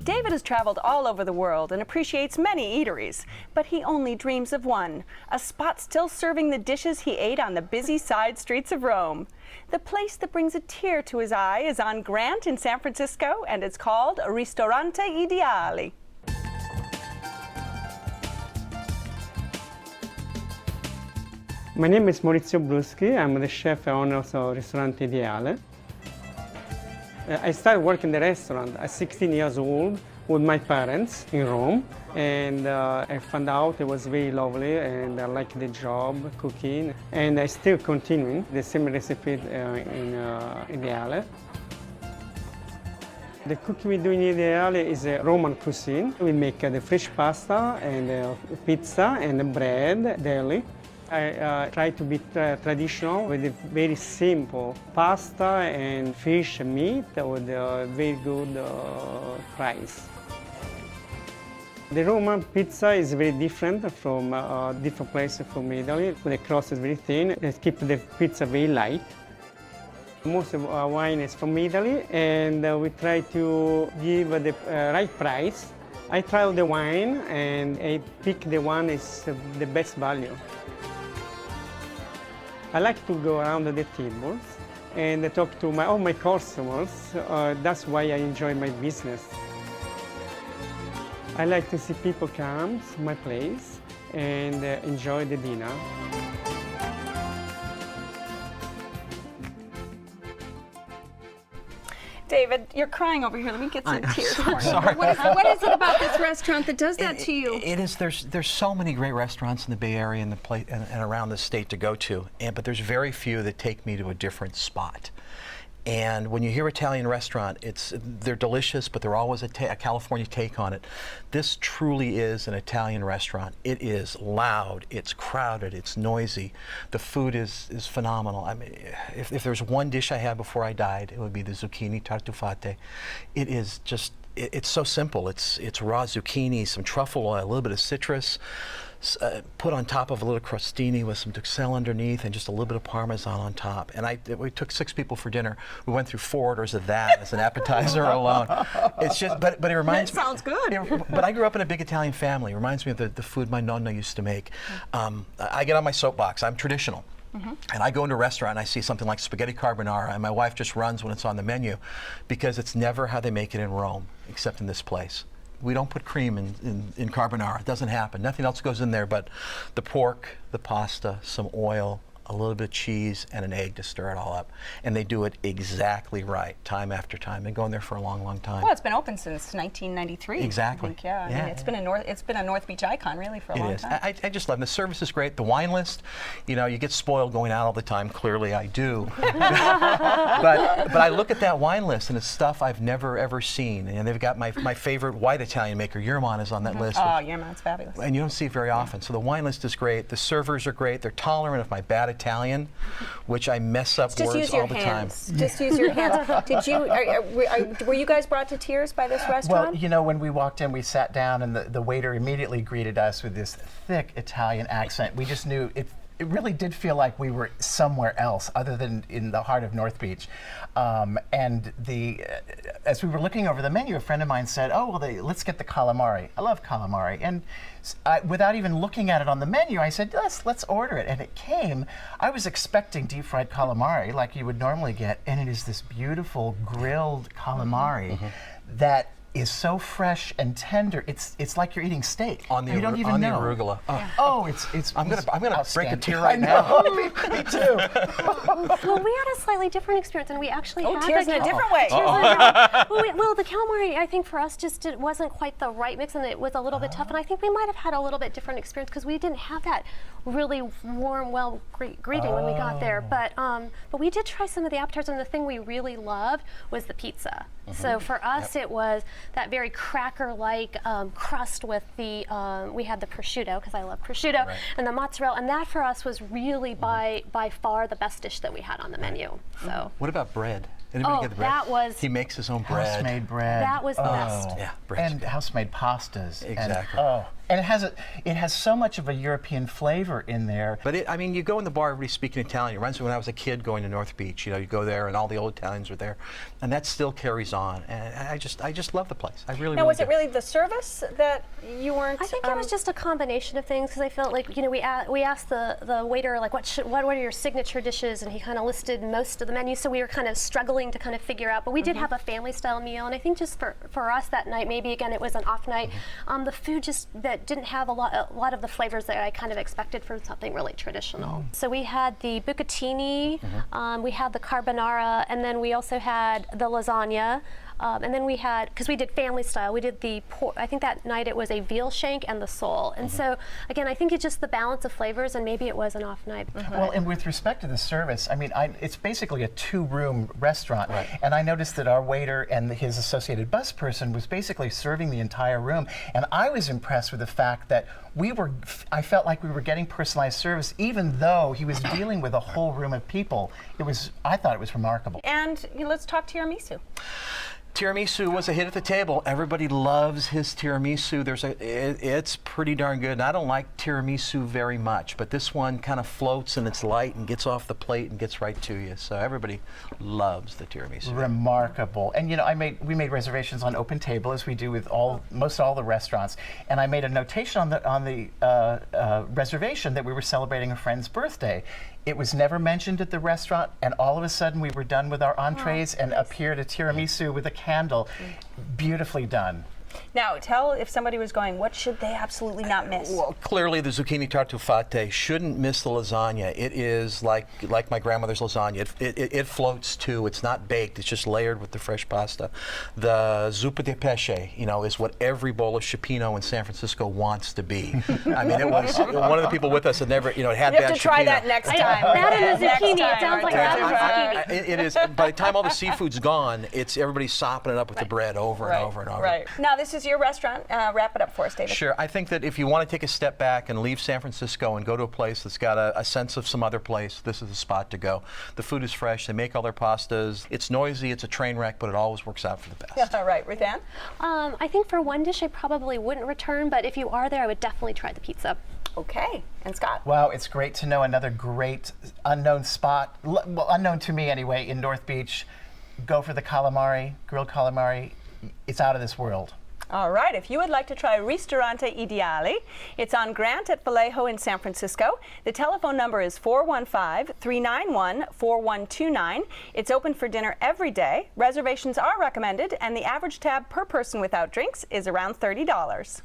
David has traveled all over the world and appreciates many eateries, but he only dreams of one, a spot still serving the dishes he ate on the busy side streets of Rome. The place that brings a tear to his eye is on Grant in San Francisco, and it's called Ristorante Ideale. My name is Maurizio Bruschi. I'm the chef and owner of Ristorante Ideale. I started working in the restaurant at 16 years old with my parents in Rome, and I found out it was very lovely and I liked the job, cooking, and I still continuing the same recipe in Ideale. The cooking we do in Ideale is a Roman cuisine. We make the fresh pasta and pizza and bread daily. I try to be traditional with a very simple pasta and fish and meat with very good fries. The Roman pizza is very different from different places from Italy. The crust is very thin. They keep the pizza very light. Most of our wine is from Italy, and we try to give the right price. I try the wine, and I pick the one is the best value. I like to go around the tables and talk to all my customers. That's why I enjoy my business. I like to see people come to my place and enjoy the dinner. David, you're crying over here. Let me get some tears for you. Sorry. What is it about this restaurant that does that to you? It is. There's so many great restaurants in the Bay Area and and around the state to go to, but there's very few that take me to a different spot. And when you hear Italian restaurant, they're delicious, but they're always a California take on it. This truly is an Italian restaurant. It is loud, it's crowded, it's noisy. The food is phenomenal. I mean, if there's one dish I had before I died, it would be the zucchini tartufate. It is just, it's so simple. It's raw zucchini, some truffle oil, a little bit of citrus, put on top of a little crostini with some duxelle underneath and just a little bit of Parmesan on top. And we took 6 people for dinner. We went through 4 orders of that as an appetizer alone. It's just, but it reminds me. That sounds good. But I grew up in a big Italian family. It reminds me of the food my nonna used to make. I get on my soapbox. I'm traditional. And I go into a restaurant and I see something like spaghetti carbonara, and my wife just runs when it's on the menu because it's never how they make it in Rome, except in this place. We don't put cream in carbonara. It doesn't happen. Nothing else goes in there but the pork, the pasta, some oil, a little bit of cheese, and an egg to stir it all up. And they do it exactly right, time after time. They go in there for a long, long time. Well, it's been open since 1993. Exactly. I think, yeah. I mean, it's been a North Beach icon really for a long time. I just love it. The service is great. The wine list, you know, you get spoiled going out all the time. Clearly, I do. but I look at that wine list, and it's stuff I've never ever seen. And they've got my favorite white Italian maker, Yerman, is on that list. Oh, Yerman's fabulous. And you don't see it very often. So the wine list is great. The servers are great. They're tolerant of my bad Italian, which I mess up words all the time. Just use your hands. Did you? Were you guys brought to tears by this restaurant? Well, you know, when we walked in, we sat down, and the waiter immediately greeted us with this thick Italian accent. We just knew it. It really did feel like we were somewhere else other than in the heart of North Beach. And as we were looking over the menu, a friend of mine said, "Oh, well, let's get the calamari." I love calamari. And without even looking at it on the menu, I said, let's order it. And it came. I was expecting deep fried calamari like you would normally get, and it is this beautiful grilled calamari that is so fresh and tender. It's like you're eating steak. You don't even know. The arugula. Oh, it's I'm gonna break a tear right now. Me too. Well, we had a slightly different experience, and we actually had tears in a different way. Well, the calamari, I think for us it wasn't quite the right mix, and it was a little bit tough. And I think we might have had a little bit different experience because we didn't have that really warm, greeting when we got there. But we did try some of the appetizers, and the thing we really loved was the pizza. So for us, it was that very cracker-like crust with the, we had the prosciutto, because I love prosciutto, and the mozzarella, and that for us was really by far the best dish that we had on the menu. So. What about bread? Anybody get the bread? That was... He makes his own bread. House-made bread. That was the best. Yeah, bread. And house-made pastas. Exactly. And, And it has so much of a European flavor in there. But I mean, you go in the bar, everybody's speaking Italian. It reminds me when I was a kid going to North Beach. You know, you go there and all the old Italians are there, and that still carries on. And I just love the place. I really. Now, really was do. it really the service that you weren't? I think it was just a combination of things because I felt like, you know, we asked the waiter, like, what are your signature dishes, and he kind of listed most of the menu, so we were kind of struggling to kind of figure out, but we did have a family style meal, and I think just for us that night, maybe again it was an off night, the food just that didn't have a lot of the flavors that I kind of expected for something really traditional. So we had the bucatini, we had the carbonara, and then we also had the lasagna. And then we had, because we did family style, we did the pork, I think that night it was a veal shank and the sole. And so, again, I think it's just the balance of flavors, and maybe it was an off night. Well, and with respect to the service, I mean, it's basically a 2-room restaurant. Right. And I noticed that our waiter and his associated bus person was basically serving the entire room. And I was impressed with the fact that I felt like we were getting personalized service, even though he was dealing with a whole room of people. I thought it was remarkable. And let's talk tiramisu. Tiramisu was a hit at the table. Everybody loves his tiramisu. It's pretty darn good. And I don't like tiramisu very much, but this one kind of floats and it's light and gets off the plate and gets right to you. So everybody loves the tiramisu. Remarkable. And you know, we made reservations on Open Table, as we do with most all the restaurants. And I made a notation on the reservation that we were celebrating a friend's birthday. It was never mentioned at the restaurant, and all of a sudden we were done with our entrees and appeared a tiramisu with a candle. Beautifully done. Now, tell if somebody was going, what should they absolutely not miss? Well, clearly the zucchini tartufate shouldn't miss the lasagna. It is like my grandmother's lasagna. It floats too. It's not baked. It's just layered with the fresh pasta. The zuppa di pesce, you know, is what every bowl of cipino in San Francisco wants to be. I mean, it was one of the people with us had never, you know, had You bad have to try cipino. that next time. That and the Next zucchini. time. It sounds like that and the zucchini. It is. By the time all the seafood's gone, it's everybody's sopping it up with the bread over and over and over. Right. Now, this is your restaurant. Wrap it up for us, David. Sure. I think that if you want to take a step back and leave San Francisco and go to a place that's got a sense of some other place, this is the spot to go. The food is fresh. They make all their pastas. It's noisy. It's a train wreck, but it always works out for the best. All right, Ruth Ann? I think for one dish I probably wouldn't return, but if you are there, I would definitely try the pizza. Okay. And Scott? Wow, it's great to know another great unknown spot, well, unknown to me anyway, in North Beach. Go for the calamari, grilled calamari. It's out of this world. All right, if you would like to try Ristorante Ideale, it's on Grant at Vallejo in San Francisco. The telephone number is 415-391-4129. It's open for dinner every day. Reservations are recommended, and the average tab per person without drinks is around $30.